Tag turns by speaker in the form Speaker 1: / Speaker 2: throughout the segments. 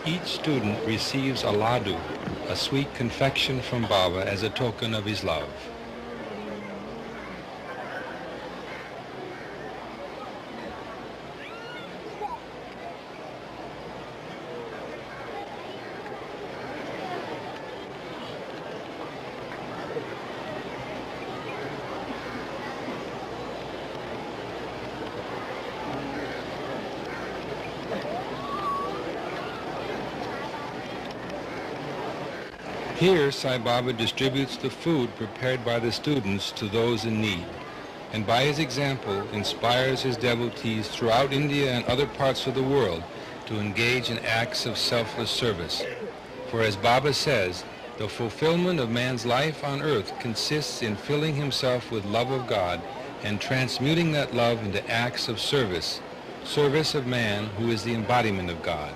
Speaker 1: Each student receives a laddu, a sweet confection from Baba as a token of his love. Here, Sai Baba distributes the food prepared by the students to those in need, and by his example inspires his devotees throughout India and other parts of the world to engage in acts of selfless service. For as Baba says, the fulfillment of man's life on earth consists in filling himself with love of God and transmuting that love into acts of service, service of man who is the embodiment of God.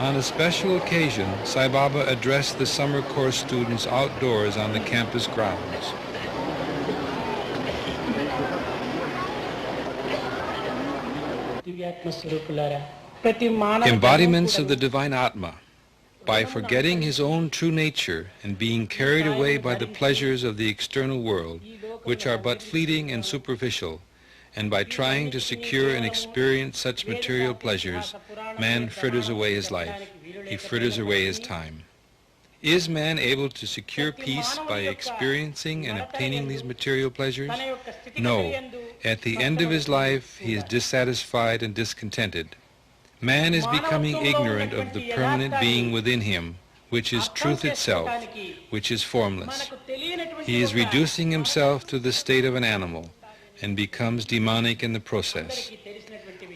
Speaker 1: On a special occasion, Sai Baba addressed the summer course students outdoors on the campus grounds. Embodiments of the divine Atma. By forgetting his own true nature and being carried away by the pleasures of the external world, which are but fleeting and superficial, and by trying to secure and experience such material pleasures, man fritters away his life. He fritters away his time. Is man able to secure peace by experiencing and obtaining these material pleasures? No. At the end of his life, he is dissatisfied and discontented. Man is becoming ignorant of the permanent being within him, which is truth itself, which is formless. He is reducing himself to the state of an animal and becomes demonic in the process.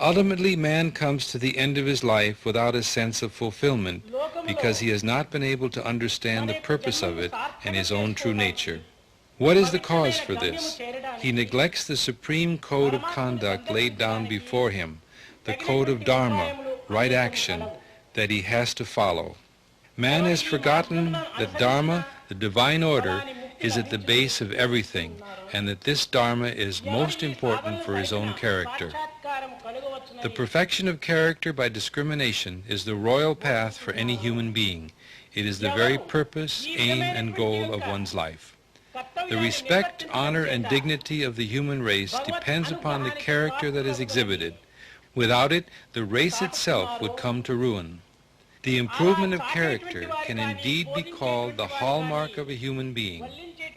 Speaker 1: Ultimately, man comes to the end of his life without a sense of fulfillment because he has not been able to understand the purpose of it and his own true nature. What is the cause for this? He neglects the supreme code of conduct laid down before him, the code of Dharma, right action, that he has to follow. Man has forgotten that Dharma, the divine order, is at the base of everything, and that this Dharma is most important for his own character. The perfection of character by discrimination is the royal path for any human being. It is the very purpose, aim, and goal of one's life. The respect, honor, and dignity of the human race depends upon the character that is exhibited. Without it, the race itself would come to ruin. The improvement of character can indeed be called the hallmark of a human being.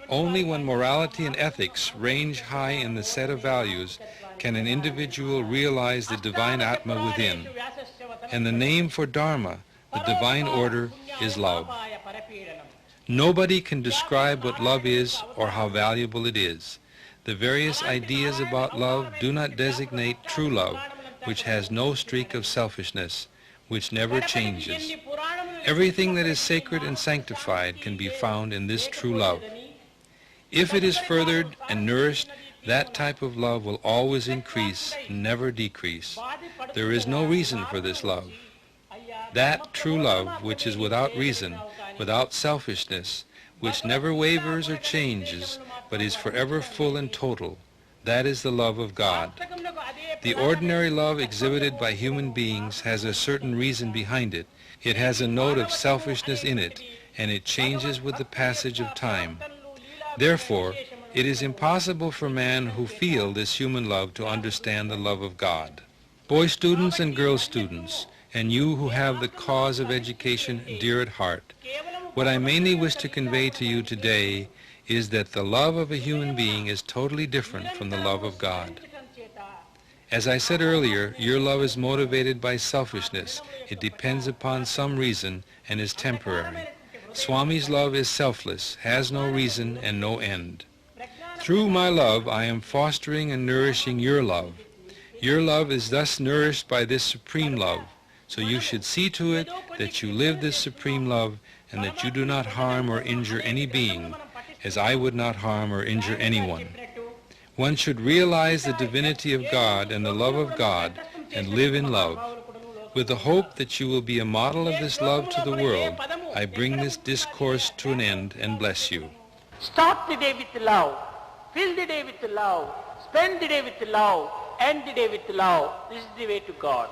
Speaker 1: Only when morality and ethics range high in the set of values can an individual realize the divine Atma within. And the name for Dharma, the divine order, is love. Nobody can describe what love is or how valuable it is. The various ideas about love do not designate true love, which has no streak of selfishness, which never changes. Everything that is sacred and sanctified can be found in this true love. If it is furthered and nourished, that type of love will always increase, never decrease. There is no reason for this love. That true love, which is without reason, without selfishness, which never wavers or changes, but is forever full and total, that is the love of God. The ordinary love exhibited by human beings has a certain reason behind it. It has a note of selfishness in it, and it changes with the passage of time. Therefore, it is impossible for man who feel this human love to understand the love of God. Boy students and girl students, and you who have the cause of education dear at heart, what I mainly wish to convey to you today is that the love of a human being is totally different from the love of God. As I said earlier, your love is motivated by selfishness. It depends upon some reason and is temporary. Swami's love is selfless, has no reason and no end. Through my love, I am fostering and nourishing your love. Your love is thus nourished by this supreme love. So you should see to it that you live this supreme love and that you do not harm or injure any being, as I would not harm or injure anyone. One should realize the divinity of God and the love of God and live in love. With the hope that you will be a model of this love to the world, I bring this discourse to an end and bless you.
Speaker 2: Start the day with love, fill the day with love, spend the day with love, end the day with love. This is the way to God.